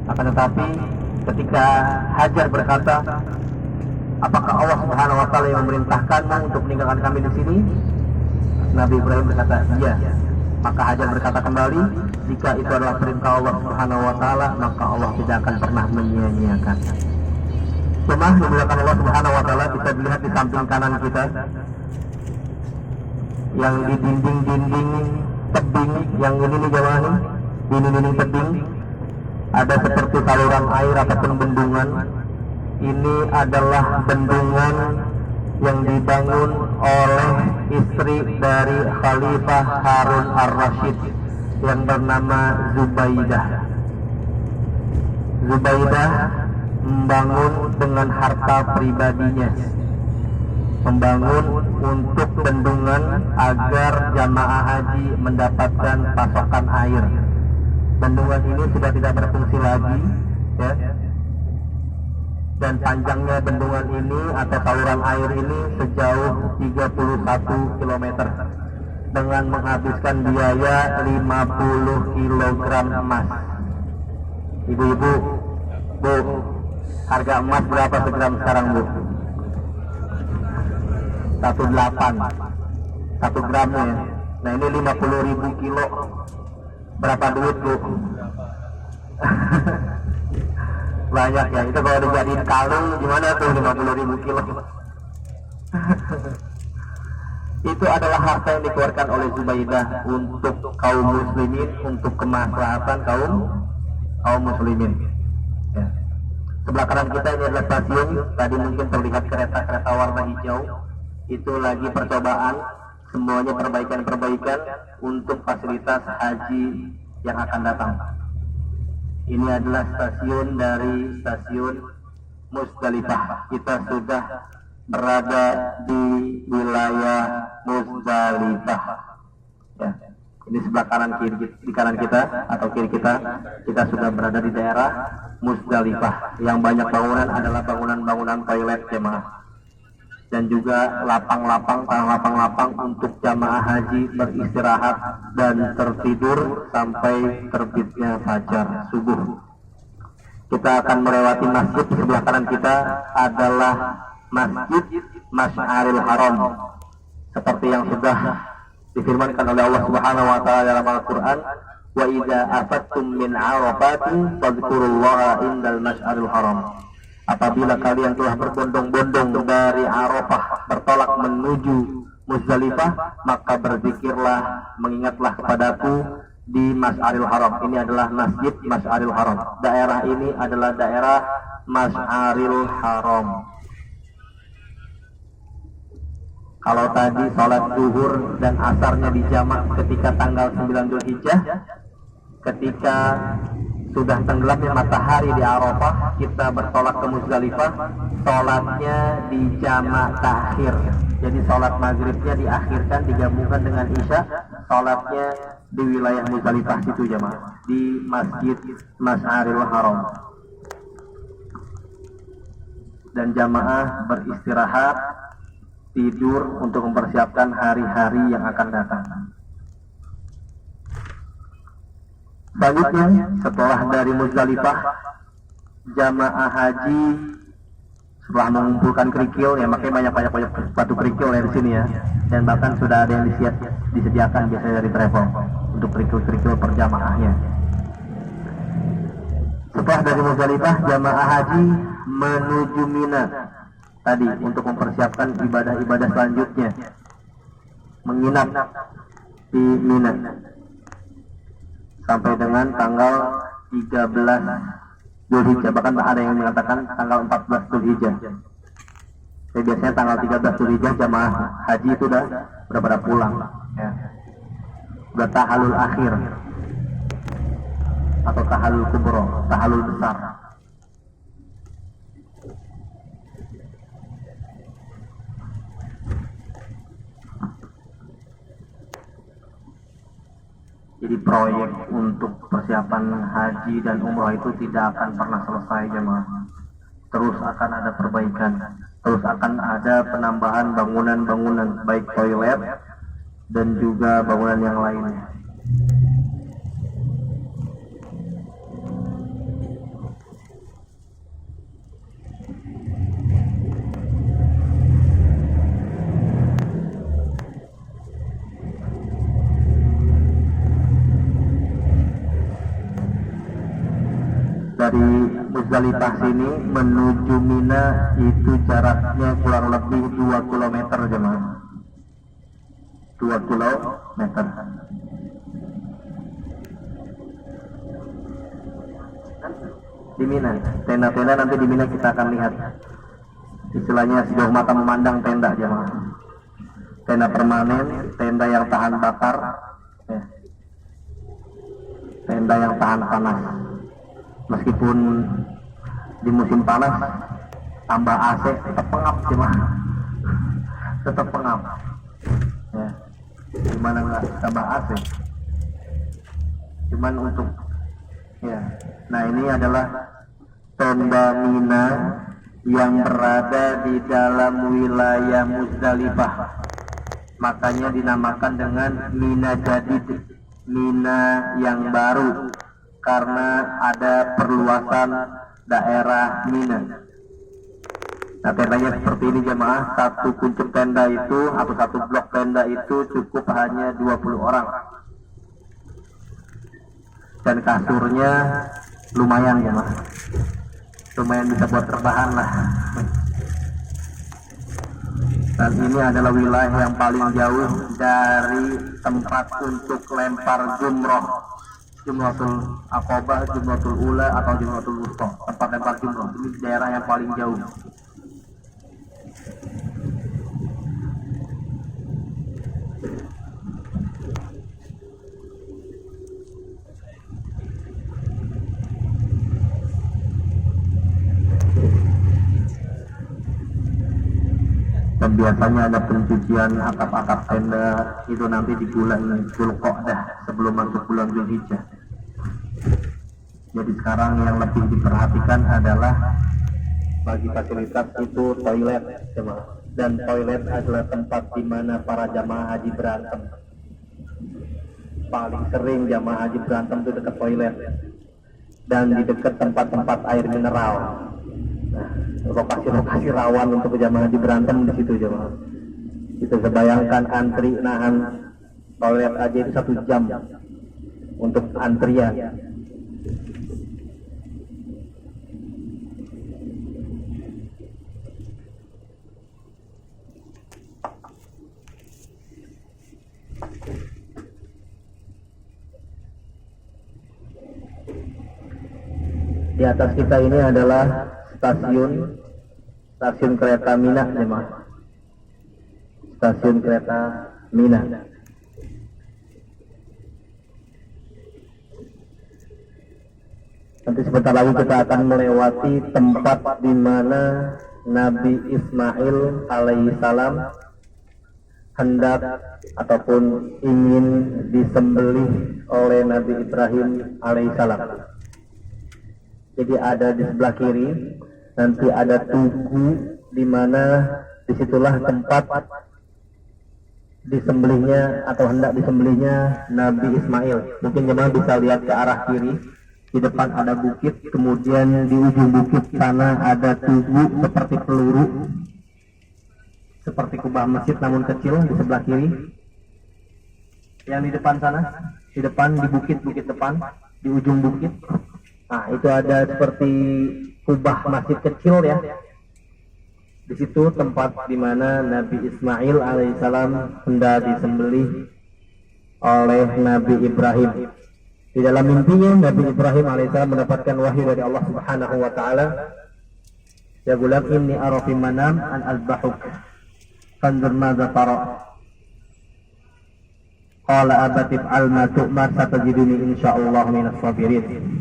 Akan tetapi ketika Hajar berkata, apakah Allah Subhanahu wa Ta'ala yang memerintahkanmu untuk meninggalkan kami di sini? Nabi Ibrahim berkata, iya. Maka Hajar berkata kembali, jika itu adalah perintah Allah Subhanahu wa Ta'ala, maka Allah tidak akan pernah menyia-nyiakan. Jemaah dimuliakan Allah Subhanahu wa Ta'ala, bisa dilihat di samping kanan kita yang di dinding-dinding tebing yang ini nih jemaah nih, di dinding tebing ada seperti saluran air ataupun bendungan. Ini adalah bendungan yang dibangun oleh istri dari Khalifah Harun ar-Rasyid yang bernama Zubaidah. Zubaidah membangun dengan harta pribadinya, membangun untuk bendungan agar jamaah haji mendapatkan pasokan air. Bendungan ini sudah tidak berfungsi lagi, ya. Dan panjangnya bendungan ini atau saluran air ini sejauh 31 km dengan menghabiskan biaya 50 kg emas. Ibu-ibu, Bu, harga emas berapa segram sekarang, Bu? 1 gramnya ya. Nah ini 50.000 kilo. Berapa duit, Bu? Banyak ya. Itu kalau dijadiin kalung gimana tuh 50.000 kilo? Itu adalah harta yang dikeluarkan oleh Zubaidah untuk kaum muslimin, untuk kemaslahatan kaum muslimin. Ya. Sebelah kanan kita ini adalah stasiun. Tadi mungkin terlihat kereta-kereta warna hijau. Itu lagi percobaan, semuanya perbaikan-perbaikan untuk fasilitas haji yang akan datang. Ini adalah stasiun dari stasiun Muzdalifah. Kita sudah berada di wilayah Muzdalifah. Ya. Ini sebelah kanan kiri, di kanan kita atau kiri kita sudah berada di daerah Muzdalifah. Yang banyak bangunan adalah bangunan-bangunan toilet jemaah. Dan juga lapang-lapang untuk jamaah haji beristirahat dan tertidur sampai terbitnya fajar subuh. Kita akan melewati masjid. Di sebelah kanan kita adalah Masjid Masy'aril Haram, seperti yang sudah difirmankan oleh Allah Subhanahu wa Ta'ala dalam Al-Qur'an, wa idza afattum min 'arafatin fadhkurullaha indal masy'aril haram. Apabila kalian telah berbondong-bondong dari Arafah bertolak menuju Muzdalifah, maka berzikirlah, mengingatlah kepadaku di Masy'aril Haram. Ini adalah Masjid Masy'aril Haram. Daerah ini adalah daerah Masy'aril Haram. Kalau tadi sholat zuhur dan asarnya dijamak ketika tanggal 9 Dzulhijjah, ketika sudah tenggelamnya matahari di Arafah, kita bertolak ke Muzdalifah, sholatnya di jamak takhir. Jadi sholat maghribnya diakhirkan, digabungkan dengan isya, sholatnya di wilayah Muzdalifah situ jemaah, di Masjid Masy'aril Haram. Dan jamaah beristirahat, tidur untuk mempersiapkan hari-hari yang akan datang. Selanjutnya, setelah dari Muzdalifah, jamaah haji setelah mengumpulkan kerikil, ya makanya banyak batu kerikil ya di sini ya, dan bahkan sudah ada yang disediakan biasanya dari travel untuk kerikil-kerikil per jamaahnya. Setelah dari Muzdalifah, jamaah haji menuju Mina tadi untuk mempersiapkan ibadah-ibadah selanjutnya, menginap di Mina sampai dengan tanggal 13 Dzulhijjah, bahkan ada yang mengatakan tanggal 14 Dzulhijjah. Jadi biasanya tanggal 13 Dzulhijjah jamaah haji itu udah pada pulang, ya. Udah tahallul akhir atau tahallul kubro, tahallul besar. Jadi proyek untuk persiapan haji dan umrah itu tidak akan pernah selesai jemaah. Terus akan ada perbaikan, terus akan ada penambahan bangunan-bangunan, baik toilet dan juga bangunan yang lainnya. dari Muzdalifah sini menuju Mina itu jaraknya kurang lebih 2 kilometer jemaah. 2 kilometer. Di Mina, tenda-tenda nanti di Mina kita akan lihat. Istilahnya sejauh mata memandang tenda jemaah. Tenda permanen, tenda yang tahan bakar, ya. Tenda yang tahan panas. Meskipun di musim panas tambah AC tetap pengap jemaah. Tetap pengap. Ya. Gimana nggak tambah AC? Cuman untuk ya. Nah, ini adalah tenda Mina yang berada di dalam wilayah Muzdalifah. Makanya dinamakan dengan Mina Jadid, Mina yang baru, karena ada perluasan daerah Mina. Nah, tendanya seperti ini jemaah. Satu kuncup tenda itu atau satu blok tenda itu cukup hanya 20 orang. Dan kasurnya lumayan jemaah. Lumayan bisa buat rebahan lah. Dan ini adalah wilayah yang paling jauh dari tempat untuk lempar jumroh, Jumratul Aqabah, Jumratul Ula atau Jumratul Wusta, tempat lempar jumroh. Ini daerah yang paling jauh. Dan biasanya ada pencucian atap-atap tenda itu nanti di bulan Dzulqa'dah sebelum masuk bulan Dzulhijjah. Jadi sekarang yang lebih diperhatikan adalah bagi fasilitas itu toilet jemaah. Dan toilet adalah tempat di mana para jamaah haji berantem. Paling sering jamaah haji berantem itu dekat toilet dan di dekat tempat-tempat air mineral. Nah, lokasi-lokasi rawan untuk jamaah haji berantem di situ jemaah. Kita bayangkan antri nahan toilet aja itu 1 jam untuk antrian. Di atas kita ini adalah stasiun kereta Mina jemaah. Stasiun kereta Mina. Nanti sebentar lagi kita akan melewati tempat di mana Nabi Ismail alaihissalam hendak ataupun ingin disembelih oleh Nabi Ibrahim alaihissalam. Jadi ada di sebelah kiri, nanti ada tugu di mana disitulah tempat disembelihnya atau hendak disembelihnya Nabi Ismail. Mungkin jemaah bisa lihat ke arah kiri, di depan ada bukit, kemudian di ujung bukit sana ada tugu seperti peluru, seperti kubah masjid namun kecil di sebelah kiri. Yang di depan sana, di depan di bukit depan, di ujung bukit. Nah, itu ada seperti kubah masjid kecil ya. Di situ tempat di mana Nabi Ismail alaihissalam hendak disembelih oleh Nabi Ibrahim. Di dalam mimpinya Nabi Ibrahim alaihissalam mendapatkan wahyu dari Allah Subhanahu wa taala. Ya gulam inni ara fi manam an azbahuk. Fanzur madza tara. Qala abatif al ma tu'mar satajiduni insyaallah minas sabirin.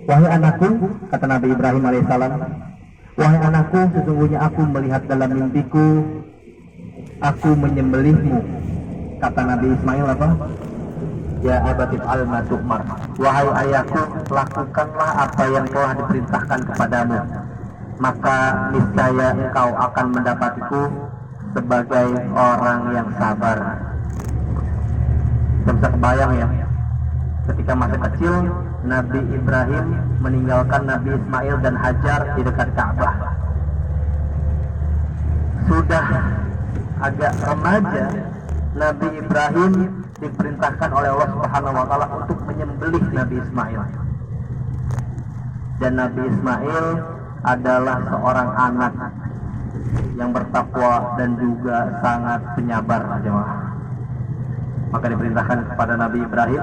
Wahai anakku, kata Nabi Ibrahim alaihissalam, wahai anakku, sesungguhnya aku melihat dalam mimpiku, aku menyembelihmu. Kata Nabi Ismail apa? Ya abatif al-ma tu'mar. Wahai ayahku, lakukanlah apa yang telah diperintahkan kepadamu, maka niscaya engkau akan mendapatiku sebagai orang yang sabar. Kita bisa kebayang ya, ketika masih kecil Nabi Ibrahim meninggalkan Nabi Ismail dan Hajar di dekat Ka'bah. Sudah agak remaja, Nabi Ibrahim diperintahkan oleh Allah Subhanahu wa taala untuk menyembelih Nabi Ismail. Dan Nabi Ismail adalah seorang anak yang bertakwa dan juga sangat penyabar, jemaah. Maka diperintahkan kepada Nabi Ibrahim,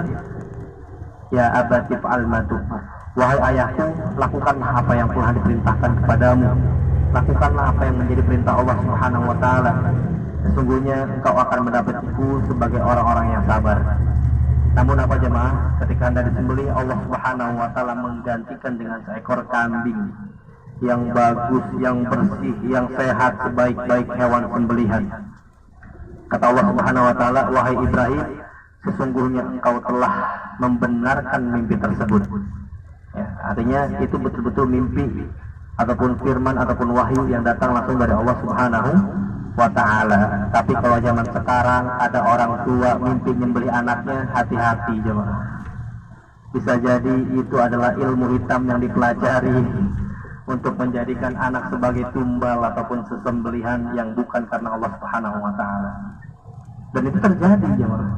ya abati fa'al ma tu'mar, wahai ayahku, lakukanlah apa yang telah diperintahkan kepadamu, lakukanlah apa yang menjadi perintah Allah Subhanahu wa taala. Sesungguhnya engkau akan mendapatku sebagai orang-orang yang sabar. Namun apa jemaah, ketika hendak disembelih, Allah Subhanahu wa taala menggantikan dengan seekor kambing yang bagus, yang bersih, yang sehat, sebaik-baik hewan sembelihan. Kata Allah Subhanahu wa taala, wahai Ibrahim, sesungguhnya engkau telah membenarkan mimpi tersebut. Ya, artinya itu betul-betul mimpi ataupun firman ataupun wahyu yang datang langsung dari Allah Subhanahu wa taala. Tapi kalau zaman sekarang ada orang tua mimpi nyembelih anaknya, hati-hati jemaah. Bisa jadi itu adalah ilmu hitam yang dipelajari untuk menjadikan anak sebagai tumbal ataupun sesembelihan yang bukan karena Allah Subhanahu wa taala. Dan itu terjadi jemaah.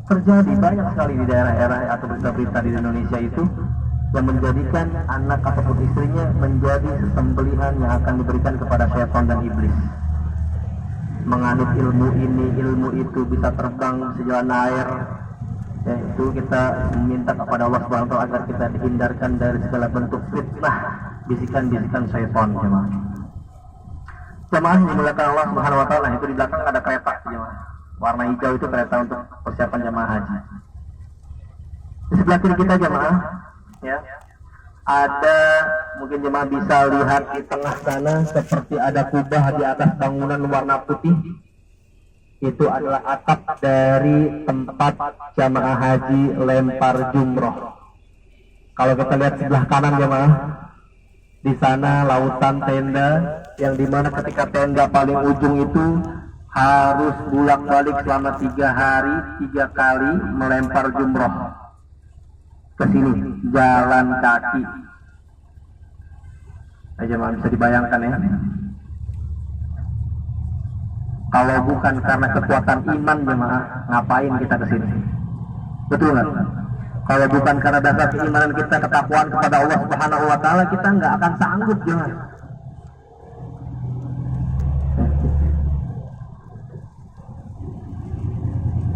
Terjadi banyak sekali di daerah-daerah atau berita-berita di Indonesia itu yang menjadikan anak ataupun istrinya menjadi sesembelihan yang akan diberikan kepada syaitan dan iblis. Menganut ilmu ini, ilmu itu, bisa terbang sejalan air. Ya, itu kita meminta kepada Allah Subhanahu wa taala agar kita dihindarkan dari segala bentuk fitnah, bisikan-bisikan syaitan, jemaah. Jemaah yang dimuliakan Allah Subhanahu wa taala, itu di belakang ada kereta, jemaah. Warna hijau itu kereta untuk persiapan jemaah haji. Di sebelah kiri kita jemaah, ya, ada, mungkin jemaah bisa lihat di tengah sana seperti ada kubah di atas bangunan warna putih. Itu adalah atap dari tempat jamaah haji lempar jumroh. Kalau kita lihat sebelah kanan jemaah, di sana lautan tenda, yang dimana ketika tenda paling ujung itu harus bolak-balik selama 3 hari 3 kali melempar jumroh ke sini, jalan kaki. Jemaah bisa dibayangkan ya. Kalau bukan karena kekuatan iman jemaah, ngapain kita ke sini? Betul nggak? Kalau bukan karena dasar keimanan kita, ketakwaan kepada Allah Subhanahu wa taala, kita nggak akan sanggup jemaah.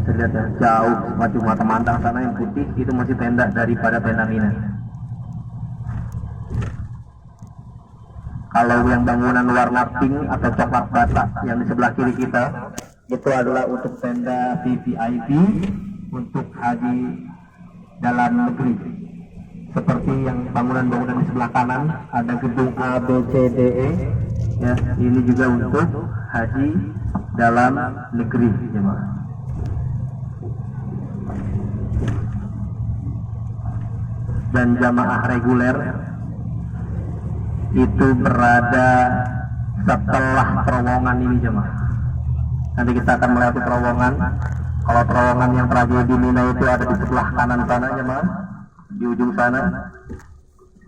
Saya lihat ya, jauh maju mata mandang sana yang putih itu masih tenda daripada tenda Mina. Kalau yang bangunan warna pink atau coklat bata yang di sebelah kiri kita, itu adalah untuk tenda VVIP untuk haji dalam negeri. Seperti yang bangunan-bangunan di sebelah kanan, ada gedung A, B, C, D, E. Ya, ini juga untuk haji dalam negeri, jemaah. Dan jamaah reguler itu berada setelah terowongan ini jemaah. Nanti kita akan melewati terowongan. Kalau terowongan yang tragedi Mina itu ada di sebelah kanan sana jemaah, di ujung sana,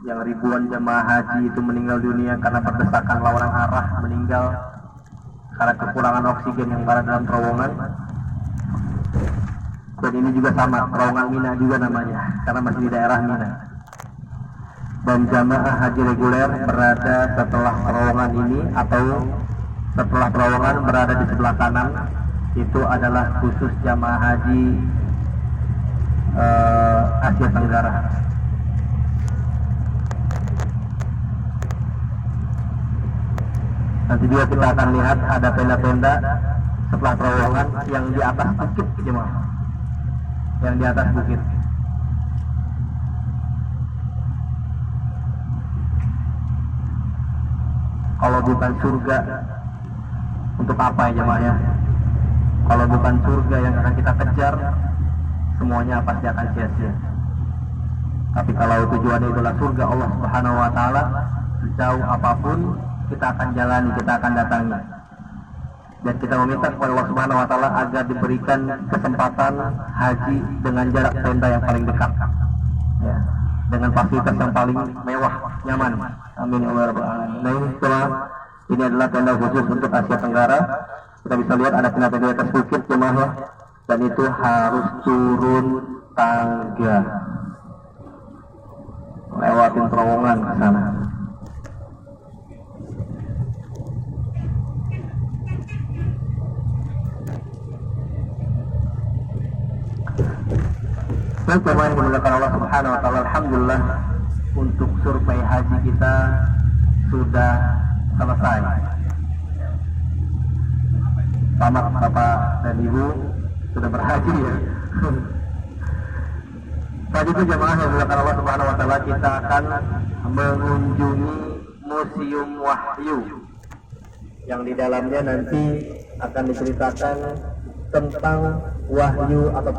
yang ribuan jemaah haji itu meninggal dunia karena berdesakan lawan arah, meninggal karena kekurangan oksigen yang berada dalam terowongan. Dan ini juga sama, terowongan Mina juga namanya, karena masih di daerah Mina. Dan jamaah haji reguler berada setelah terowongan ini, atau setelah terowongan berada di sebelah kanan. Itu adalah khusus jamaah haji Asia Tenggara. Nanti juga kita akan lihat ada tenda-tenda setelah terowongan yang di atas bukit jemaah, yang di atas bukit. Kalau bukan surga, untuk apa ya jemaah ya? Kalau bukan surga yang akan kita kejar, semuanya pasti akan sia-sia. Tapi kalau tujuannya itulah surga Allah Subhanahu wa taala, sejauh apapun kita akan jalani, kita akan datangi. Dan kita meminta kepada Allah Subhanahu wa taala agar diberikan kesempatan haji dengan jarak tenda yang paling dekat. Ya, dengan fasilitas yang paling mewah, nyaman. Amin ya rabbal alamin. Nah, ini adalah tenda khusus untuk Asia Tenggara. Kita bisa lihat ada tenda-tenda di atas bukit jemaah ya. Dan itu harus turun tangga, lewat lewatin terowongan ke sana. Baik, yang dimuliakan Allah Subhanahu wa taala, alhamdulillah untuk survei haji kita sudah selesai. Selamat Bapak dan Ibu sudah berhaji ya. Selanjutnya jemaah yang dimuliakan Allah Subhanahu wa taala, kita akan mengunjungi Museum Wahyu yang di dalamnya nanti akan diceritakan tentang wahyu atau